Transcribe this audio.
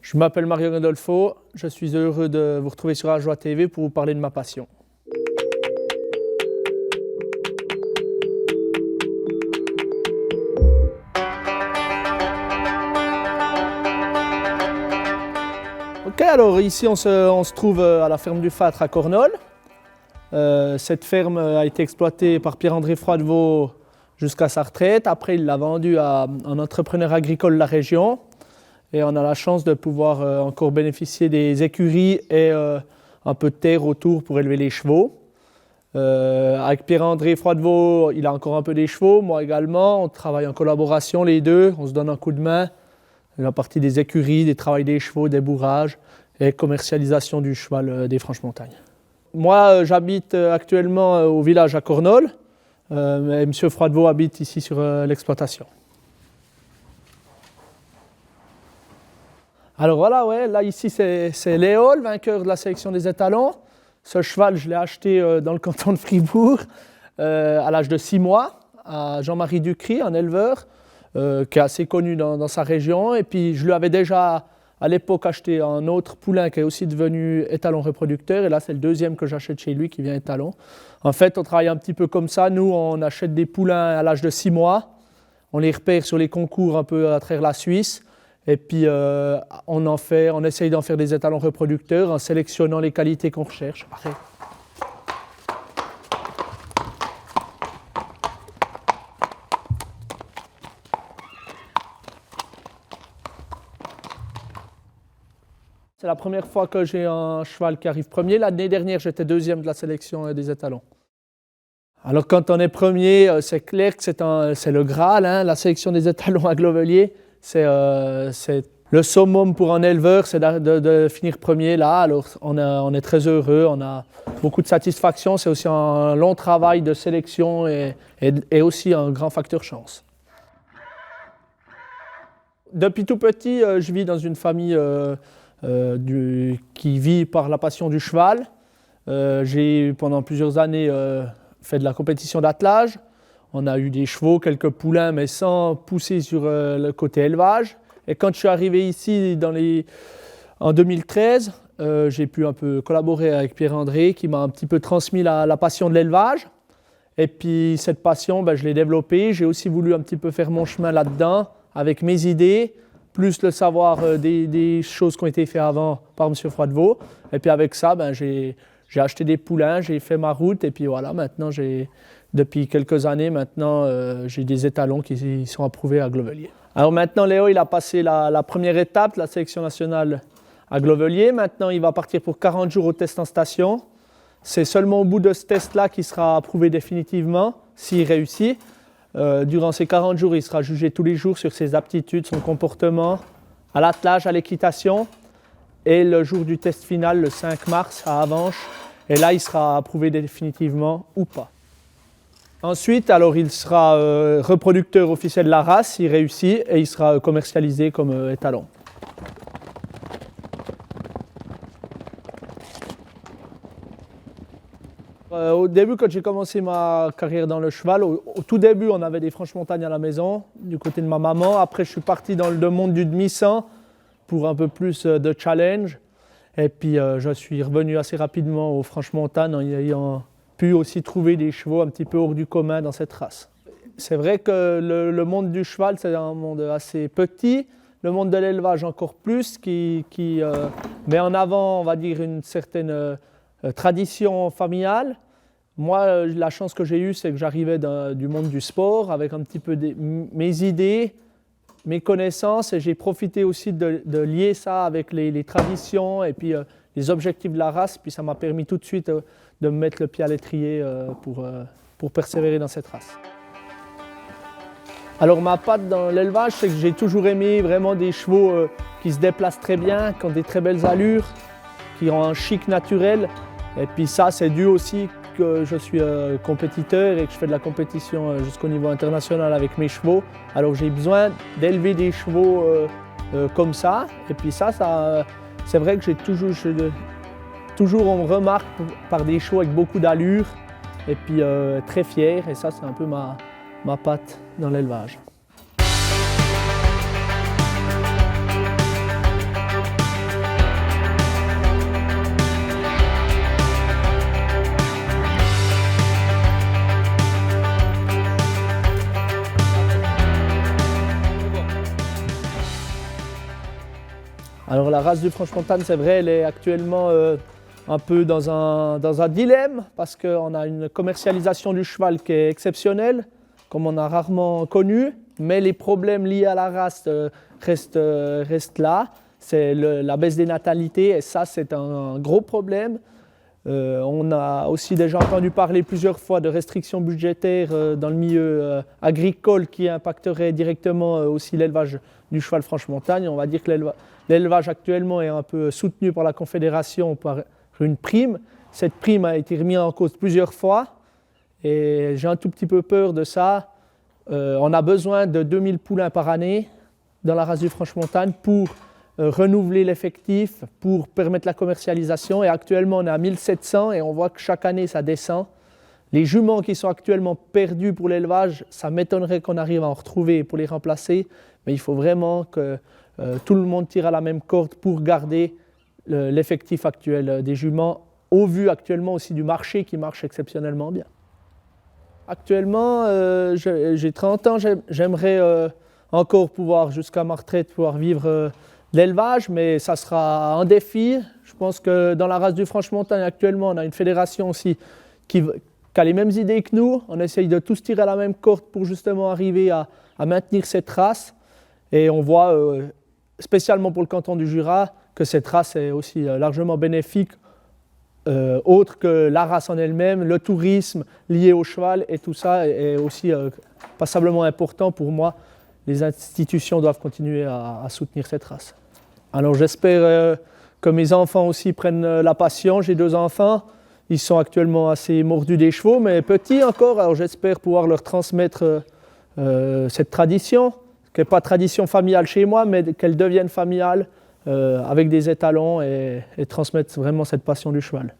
Je m'appelle Mario Gandolfo, je suis heureux de vous retrouver sur Ajoie TV pour vous parler de ma passion. Ok, alors ici on se trouve à la ferme du Fâtre à Cornol. Cette ferme a été exploitée par Pierre-André Froidevaux jusqu'à sa retraite. Après, il l'a vendue à un entrepreneur agricole de la région. Et on a la chance de pouvoir encore bénéficier des écuries et un peu de terre autour pour élever les chevaux. Avec Pierre-André Froidevaux, il a encore un peu des chevaux, moi également. On travaille en collaboration les deux, on se donne un coup de main. La partie des écuries, des travails des chevaux, des bourrages et commercialisation du cheval des Franches-Montagnes. Moi, j'habite actuellement au village à Cornol, mais M. Froidevaux habite ici sur l'exploitation. Alors voilà, ouais, là ici c'est Léo, le vainqueur de la sélection des étalons. Ce cheval, je l'ai acheté dans le canton de Fribourg à l'âge de 6 mois, à Jean-Marie Ducry, un éleveur qui est assez connu dans sa région. Et puis je lui avais déjà à l'époque acheté un autre poulain qui est aussi devenu étalon reproducteur. Et là c'est le deuxième que j'achète chez lui qui vient étalon. En fait, on travaille un petit peu comme ça. Nous, on achète des poulains à l'âge de 6 mois. On les repère sur les concours un peu à travers la Suisse. Et puis on essaye d'en faire des étalons reproducteurs en sélectionnant les qualités qu'on recherche. Arrête. C'est la première fois que j'ai un cheval qui arrive premier. L'année dernière, j'étais deuxième de la sélection des étalons. Alors quand on est premier, c'est clair que c'est le Graal, hein, la sélection des étalons à Glovelier. C'est le summum pour un éleveur, c'est de finir premier là. Alors on est très heureux, on a beaucoup de satisfaction. C'est aussi un long travail de sélection et aussi un grand facteur chance. Depuis tout petit, je vis dans une famille qui vit par la passion du cheval. J'ai pendant plusieurs années fait de la compétition d'attelage. On a eu des chevaux, quelques poulains, mais sans pousser sur le côté élevage. Et quand je suis arrivé ici en 2013, j'ai pu un peu collaborer avec Pierre-André qui m'a un petit peu transmis la passion de l'élevage. Et puis cette passion, je l'ai développée. J'ai aussi voulu un petit peu faire mon chemin là-dedans avec mes idées, plus le savoir des choses qui ont été faites avant par M. Froidevaux. Et puis avec ça, j'ai acheté des poulains, j'ai fait ma route. Et puis voilà, maintenant, depuis quelques années, j'ai des étalons qui sont approuvés à Glovelier. Alors maintenant, Léo, il a passé la première étape, la sélection nationale à Glovelier. Maintenant, il va partir pour 40 jours au test en station. C'est seulement au bout de ce test-là qu'il sera approuvé définitivement, s'il réussit. Durant ces 40 jours, il sera jugé tous les jours sur ses aptitudes, son comportement, à l'attelage, à l'équitation. Et le jour du test final, le 5 mars, à Avenches. Et là, il sera approuvé définitivement ou pas. Ensuite, alors, il sera reproducteur officiel de la race, il réussit, et il sera commercialisé comme étalon. Au début, quand j'ai commencé ma carrière dans le cheval, au tout début, on avait des Franches-Montagnes à la maison, du côté de ma maman. Après, je suis parti dans le monde du demi-cent pour un peu plus de challenge. Et puis, je suis revenu assez rapidement aux Franches-Montagnes en ayant pu aussi trouver des chevaux un petit peu hors du commun dans cette race. C'est vrai que le monde du cheval, c'est un monde assez petit. Le monde de l'élevage encore plus, qui met en avant, on va dire, une certaine tradition familiale. Moi, la chance que j'ai eue, c'est que j'arrivais du monde du sport avec un petit peu mes idées, mes connaissances, et j'ai profité aussi de lier ça avec les traditions et puis les objectifs de la race. Puis ça m'a permis tout de suite de me mettre le pied à l'étrier pour persévérer dans cette race. Alors ma patte dans l'élevage, c'est que j'ai toujours aimé vraiment des chevaux qui se déplacent très bien, qui ont des très belles allures, qui ont un chic naturel. Et puis ça, c'est dû aussi que je suis compétiteur et que je fais de la compétition jusqu'au niveau international avec mes chevaux. Alors j'ai besoin d'élever des chevaux comme ça. Et puis ça c'est vrai que toujours on me remarque par des chevaux avec beaucoup d'allure et puis très fiers. Et ça, c'est un peu ma patte dans l'élevage. Alors la race du Franche-Montagne, c'est vrai, elle est actuellement un peu dans un dilemme parce qu'on a une commercialisation du cheval qui est exceptionnelle, comme on a rarement connu, mais les problèmes liés à la race restent là. C'est la baisse des natalités et ça, c'est un gros problème. On a aussi déjà entendu parler plusieurs fois de restrictions budgétaires dans le milieu agricole qui impacteraient directement aussi l'élevage du cheval Franche-Montagne. On va dire que l'élevage actuellement est un peu soutenu par la Confédération par une prime. Cette prime a été remise en cause plusieurs fois et j'ai un tout petit peu peur de ça. On a besoin de 2000 poulains par année dans la race du Franche-Montagne pour renouveler l'effectif, pour permettre la commercialisation. Et actuellement, on est à 1700 et on voit que chaque année, ça descend. Les juments qui sont actuellement perdus pour l'élevage, ça m'étonnerait qu'on arrive à en retrouver pour les remplacer. Mais il faut vraiment que tout le monde tire à la même corde pour garder l'effectif actuel des juments, au vu actuellement aussi du marché qui marche exceptionnellement bien. Actuellement, j'ai 30 ans, j'aimerais encore pouvoir, jusqu'à ma retraite, pouvoir vivre l'élevage, mais ça sera un défi. Je pense que dans la race du Franche-Montagne, actuellement, on a une fédération aussi qui a les mêmes idées que nous. On essaye de tous tirer à la même corde pour justement arriver à maintenir cette race. Et on voit, spécialement pour le canton du Jura, que cette race est aussi largement bénéfique, autre que la race en elle-même. Le tourisme lié au cheval et tout ça est aussi passablement important pour moi. Les institutions doivent continuer à soutenir cette race. Alors j'espère que mes enfants aussi prennent la passion. J'ai 2 enfants, ils sont actuellement assez mordus des chevaux, mais petits encore. Alors j'espère pouvoir leur transmettre cette tradition, qui n'est pas tradition familiale chez moi, mais qu'elle devienne familiale avec des étalons et transmettre vraiment cette passion du cheval.